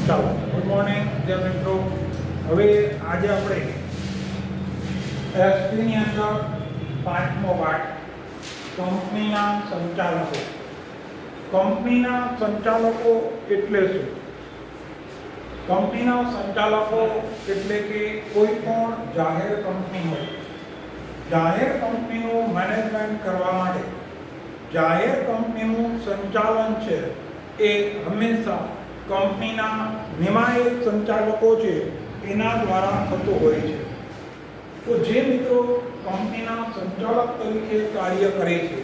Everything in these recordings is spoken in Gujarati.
ચાલો ગુડ મોર્નિંગ વિદ્યાર્થી મિત્રો. હવે આજે આપણે એસપીની અંદર પાંચમો પાઠ કંપનીના સંચાલકો. કંપનીના સંચાલકો એટલે શું? કંપનીના સંચાલકો એટલે કે કોઈ પણ જાહેર કંપની હોય, જાહેર કંપનીનું મેનેજમેન્ટ કરવા માટે જાહેર કંપનીનું સંચાલન છે એ હંમેશા કંપનીના નિયામક સંચાલકો છે એના દ્વારા થતું હોય છે. તો જે મિત્રો કંપનીના સંચાલક તરીકે કાર્ય કરે છે,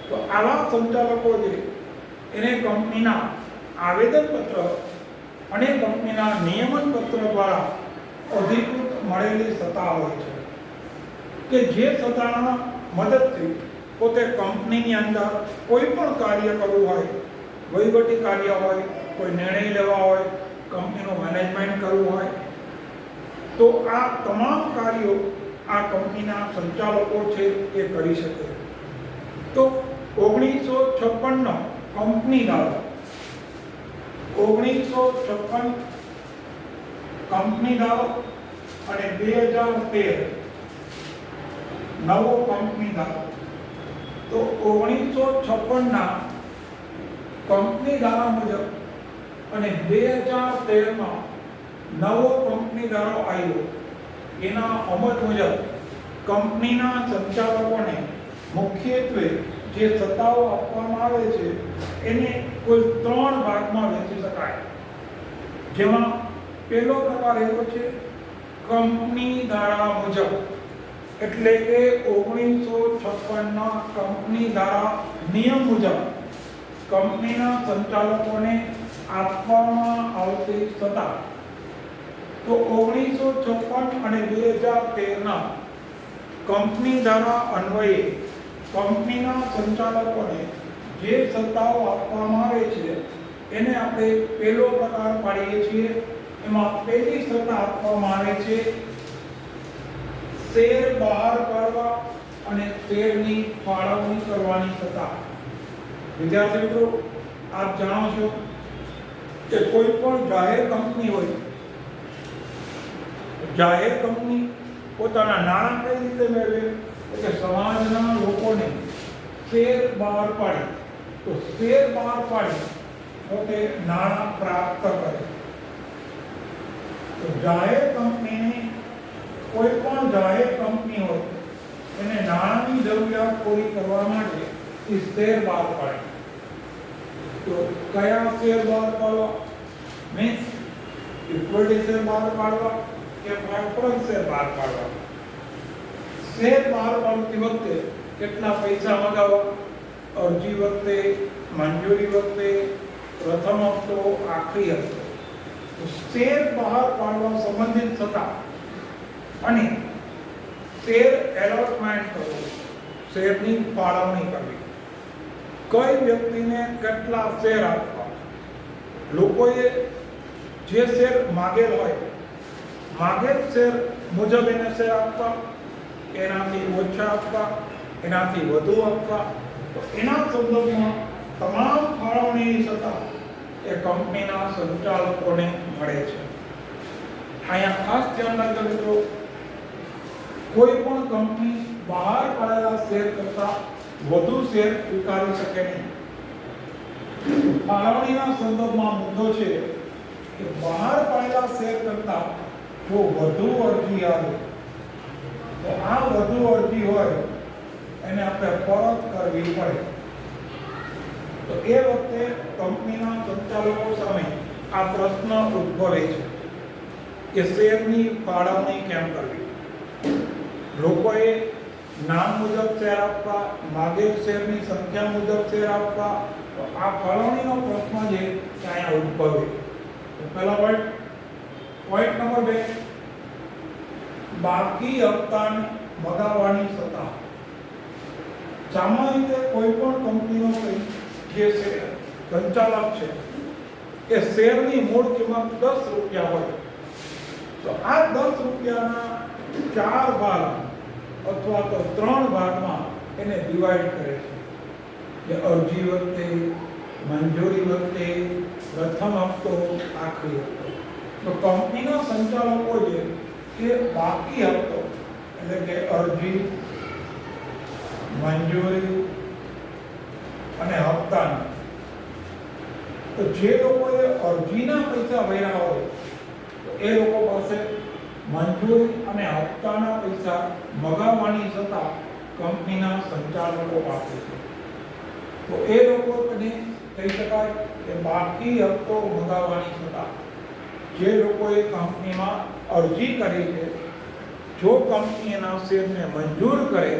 તો આવા સંચાલકો છે એને કંપનીના આવેદનપત્ર અને કંપનીના નિયમનપત્ર દ્વારા અધિકૃત મળેલી સત્તા હોય છે કે જે સત્તાના મદદથી પોતે કંપનીની અંદર કોઈ પણ કાર્ય કરવું હોય, વહીવટી કાર્ય હોય, કોઈ નિર્ણય લેવા હોય, કંપનીનું મેનેજમેન્ટ કરવું હોય, તો આ તમામ કાર્યો આ કંપનીના સંચાલકો છે એ કરી શકે. તો 1956નો કંપની ધારો, 1956 કંપની ધારો અને 2013 નવો કંપની ધારો. તો 1956ના કંપની ધારા મુજબ અને 2013માં નવો કંપની ધારો આવ્યો, એના અમલ મુજબ કંપનીના સંચાલકોને મુખ્યત્વે જે સત્તાઓ આપવામાં આવે છે એને કુલ 3 ભાગમાં વહેંચી શકાય. જેમાં પહેલો પ્રકાર એવો છે કંપની ધારા મુજબ, એટલે કે 1956ના કંપની ધારા નિયમ મુજબ કંપનીના સંચાલકોને આપવામાં આવતી સત્તા. તો 1956 અને 2013ના કંપની ધારા અન્વયે કંપનીના સંચાલકોને જે સત્તાઓ આપવામાં આવે છે એને આપણે પહેલો પ્રકાર પાડીએ છીએ. એમાં પહેલી સત્તા આપવામાં આવે છે શેર બહાર પાડવા અને શેરની ફાળવણી કરવાની સત્તા. વિદ્યાર્થી મિત્રો, આપ જાણો છો કે કોઈ પણ જાહેર કંપની હોય, જાહેર કંપની પોતાના નાણાં કઈ રીતે મેળવે? કે સમાજના લોકોને શેર બહાર પાડે, તો શેર બહાર પાડી પોતે નાણાં પ્રાપ્ત કરે. તો જાહેર કંપનીની કોઈ પણ જાહેર કંપની હોય એને નાણાંની જરૂરિયાત પૂરી કરવા માટે એ શેર બહાર પાડે. તો કયા શેર બહાર પાડવા? મીન્સ ઇક્વિટી શેર બહાર પાડવા કે પ્રેફરન્સ શેર બહાર પાડવા? શેર બહાર પાડતી વખતે કેટલા પૈસા મગાવવા? અરજી વખતે, મંજૂરી વખતે, પ્રથમ હપ્તો, આખરી હપ્તો. તો શેર બહાર પાડવા સંબંધિત સત્તા અને શેર એલોટમેન્ટ કરવું, શેરની ફાળવણી કરવી, કઈ વ્યક્તિને કેટલા શેર આપવા, લોકોએ જે શેર માગેલ હોય, માગેલ શેર મુજબ એને શેર આપવા, એનાથી ઓછા આપવા, એનાથી વધુ આપવા. તો એના સંદર્ભમાં તમામ ફાળવણીની સત્તા એ કંપનીના સંચાલકોને મળે છે. અહીંયા ખાસ ધ્યાન રાખજો મિત્રો, કોઈ પણ કંપની બહાર પાડેલા શેર કરતા વધુ શેર સ્વીકારી શકે નહીં. ફાળવણીના સંદર્ભમાં મુદ્દો છે કે બહાર પાડેલા શેર કરતા જો વધુ અરજી આવે તો આ વધુ અરજી હોય એને આપણે પરત કરવી પડે. તો એ વખતે કંપનીના સંચાલકો સામે આ પ્રશ્ન ઉદ્ભવે છે કે શેરની ફાળવણી કેમ કરવી? લોકોએ નામ મુજબ શેર આપવા, માગેલ શેરની સંખ્યા મુજબ શેર આપવા. તો આ ફાળવણીનો પ્રશ્ન છે કે અહીંયા ઉદ્ભવે. તો પહેલા પોઈન્ટ નંબર 2, બાકી હપ્તા મગાવવાની સત્તા. સામાન્ય રીતે કોઈ પણ કંપનીનો જે સંચાલક છે એ શેરની મૂળ કિંમત 10 રૂપિયા હોય, તો આ 10 રૂપિયાના 4 ભાગ અથવા તો 3 ભાગમાં એને ડિવાઈડ કરે છે. કે અરજી વખતે, મંજૂરી વખતે, પ્રથમ હપ્તો, આખરી હપ્તો. તો કંપનીના સંચાલકો છે એ બાકી હપ્તો એટલે કે અરજી, મંજૂરી અને હપ્તાના, તો જે લોકોએ અરજીના પૈસા ભર્યા હોય તો એ લોકો પાસે મંજૂરી અને હપ્તાના પૈસા મગાવવાની સત્તા કંપનીના સંચાલકો પાસે છે. તો એ લોકોને કહી શકાય કે બાકી હપ્તો મગાવવાની સત્તા જે લોકોએ કંપનીમાં અરજી કરી છે, જો કંપની એના શેરને મંજૂર કરે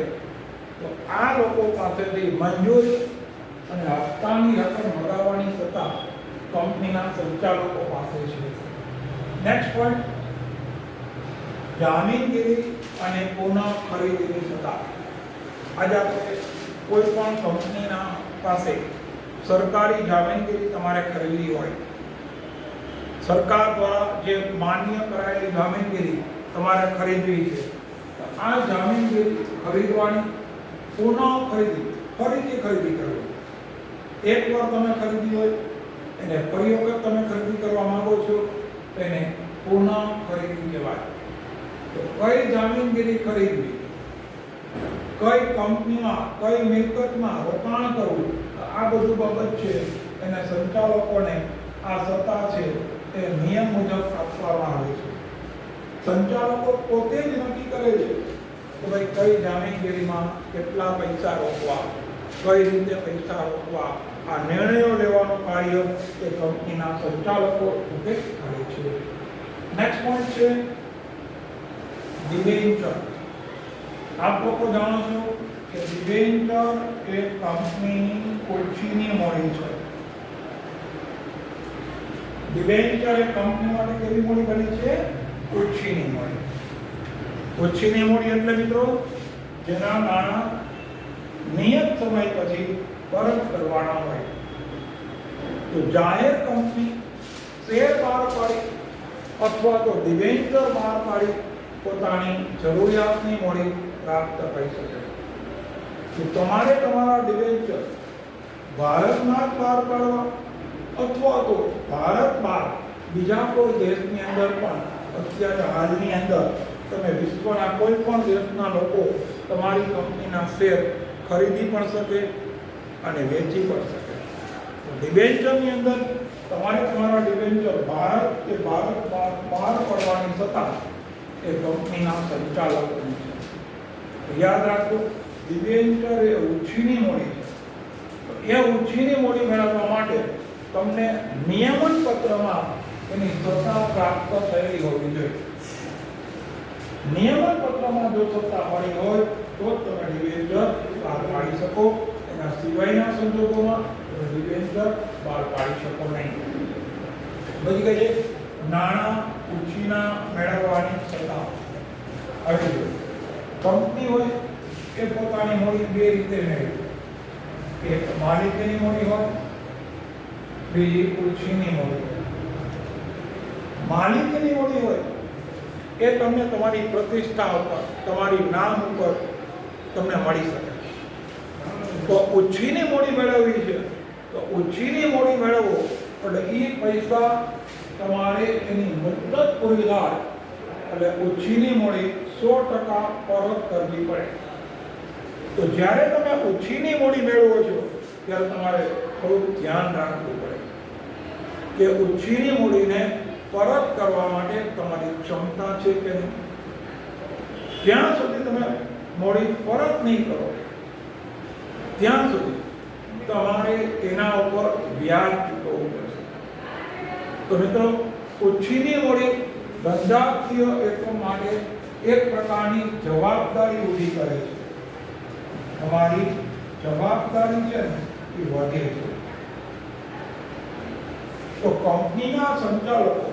તો આ લોકો પાસેથી મંજૂરી અને હપ્તાની રકમ મગાવવાની સત્તા કંપનીના સંચાલકો પાસે છે. નેક્સ્ટ પોઈન્ટ, જામીનગીરી અને પુનઃ ખરીદીની સત્તા. આજે આપણે કોઈ પણ કંપનીના પાસે સરકારી જામીનગીરી તમારે ખરીદવી હોય, સરકાર દ્વારા જે માન્ય કરાયેલી જામીનગીરી તમારે ખરીદવી છે, તો આ જામીનગીરી ખરીદવાની પુનઃ ફરીથી ખરીદી કરવી. એકવાર તમે ખરીદી હોય એને ફરી વખત તમે ખરીદી કરવા માંગો છો તો એને પુનઃ ખરીદી કહેવાય. તો કઈ જામીનગીરી ખરીદવી, કઈ કંપનીમાં, કઈ મિલકતમાં રોકાણ કરવું, આ બધું બાબત છે એને સંચાલકોને આ સત્તા છે તે નિયમ મુજબ આપવામાં આવે છે. સંચાલકો પોતે જ નક્કી કરે છે કે ભાઈ કઈ જામીનગીરીમાં કેટલા પૈસા રોકવા, કઈ રીતે પૈસા રોકવા. આ નિર્ણયો લેવાનું કાર્ય એ કંપનીના સંચાલકો પોતે કરે છે. નેક્સ્ટ પોઈન્ટ છે ડિબેન્ચર. આપ લોકો જાણો છો કે ડિબેન્ચર એ કંપનીની ઓછીની મૂડી છે. ડિબેન્ચર એ કંપની માટે કેવી મૂડી બની છે? ઓછીની મૂડી. ઓછીની મૂડી એટલે મિત્રો જેના નાણાં નિયત સમય પછી પરત કરવાના હોય. તો જાહેર કંપની શેર બહાર પાડી અથવા તો ડિબેન્ચર બહાર પાડી પોતાની જરૂરિયાતની મૂડી પ્રાપ્ત કરી શકે. તો તમારે તમારા ડિબેન્ચર ભારતમાં જ બહાર પાડવા અથવા તો ભારત બહાર બીજા કોઈ દેશની અંદર પણ અત્યારે હાલની અંદર તમે વિશ્વના કોઈ પણ દેશના લોકો તમારી કંપનીના શેર ખરીદી પણ શકે અને વેચી પણ શકે. ડિબેન્ચરની અંદર તમારે તમારા ડિબેન્ચર ભારત કે ભારત બહાર પડવાની સત્તા એ કંપનીના સંચાલકોની છે. યાદ રાખો, ડિબેન્ચર એ ઓછીની મૂડી છે. એ ઓછીની મૂડી મેળવવા માટે તમને નિયમન પત્રમાં એની સત્તા પ્રાપ્ત થયેલી હોવી જોઈએ. નિયમન પત્રમાં જો સત્તા મળી હોય તો તમે ડિબેન્ચર બહાર પાડી શકો. એના સિવાયના સંજોગોમાં તમે ડિબેન્ચર બહાર પાડી શકો નહીં. બધી કહીએ નાણાં ઉછીના મેળવવાની સત્તા આવી જોઈએ. કંપની હોય એ પોતાની મૂડી બે રીતે મેળવે. એક માલિકીની મૂડી હોય, બીજી ઉછીની મૂડી હોય. માલિકીની મૂડી હોય એ તમને તમારી પ્રતિષ્ઠા ઉપર, તમારી નામ ઉપર તમને મળી શકે. તો ઉછીની મૂડી મેળવવી છે તો ઉછીની મૂડી મેળવો એટલે એ પૈસા તમારે એની મુદત પૂરી થાય એટલે ઉછીની મૂડી 100% પરત કરવી પડે. તો જ્યારે તમે ઉછીની મૂડી મેળવો છો ત્યારે તમારે થોડું ધ્યાન રાખવું પડે કે ઉછીની મૂડીને પરત કરવા માટે તમારી ક્ષમતા છે કે નહીં. જ્યાં સુધી તમે મૂડી પરત નહીં કરો ત્યાં સુધી તમારે એના ઉપર વ્યાજ ચૂકવવું પડશે. તો મિત્રો, ઉછીની મૂડી ધંધાકીય હેતુ માટે એક પ્રકારની જવાબદારી ઊભી કરે છે. તમારી જવાબદારી છે ને એ વધે છે. તો કંપનીના સંચાલકો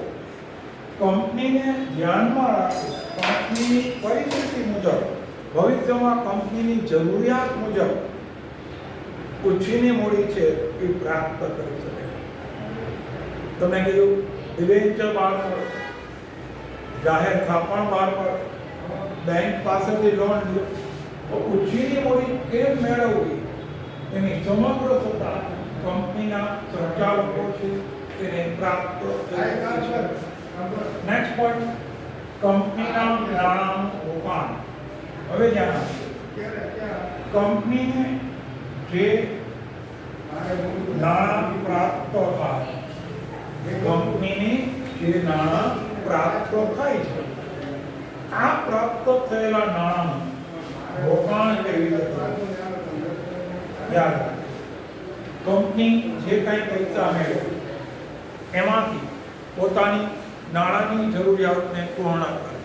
કંપનીને ધ્યાનમાં રાખી કંપનીની પરિસ્થિતિ મુજબ, ભવિષ્યમાં કંપનીની જરૂરિયાત મુજબ ઉછીની મૂડી છે એ પ્રાપ્ત કરી શકે. તમે કીધું ડિબેન્ચર બહાર પાડો, જાહેર થાપણ બહાર પાડો, બેંક પાસેથી લોન લો. તો ઉછીની મૂડી કેમ મેળવવી એની સમગ્ર સત્તા કંપનીના સંચાલકો છે તેને પ્રાપ્ત થાય છે. નેક્સ્ટ પોઈન્ટ, કંપનીના નાણાંનું રોકાણ. હવે ધ્યાન આપજો, કંપનીને જે નાણાં પ્રાપ્ત થાય, કંપનીને જે નાણાં પ્રાપ્ત થાય છે, આ પ્રાપ્ત થયેલા નાણાંનું રોકાણ કેવી રીતે કરવું? યાદ રાખો, કંપની જે કાંઈ પૈસા મેળવે એમાંથી પોતાની નાણાંની જરૂરિયાતને પૂર્ણ કરે.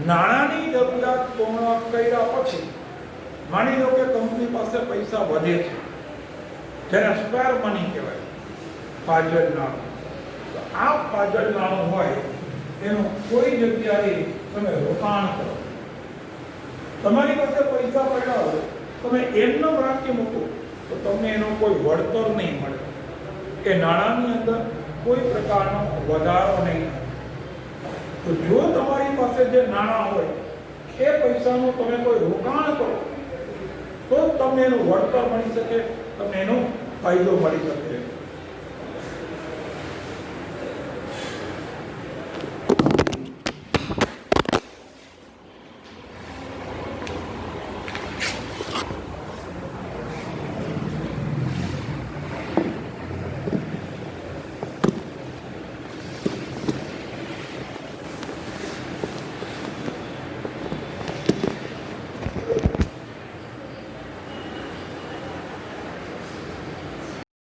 નાણાંની જરૂરિયાત પૂર્ણ કર્યા પછી માની લો કે કંપની પાસે પૈસા વધે છે, જેને સ્પેર મની કહેવાય, ફાજલ નાણું. તો આ ફાજલ નાણું હોય એનું કોઈ જગ્યાએ તમે રોકાણ કરો. તમારી પાસે પૈસા પડ્યા હોય, તમે એમનો રાખી મૂકો તો તમને એનો કોઈ વળતર નહીં મળે, એ નાણાંની અંદર કોઈ પ્રકારનો વધારો નહીં થાય. તો જો તમારી પાસે જે નાણાં હોય એ પૈસાનું તમે કોઈ રોકાણ કરો તો તમને એનું વળતર મળી શકે, તમને એનો ફાયદો મળી શકે.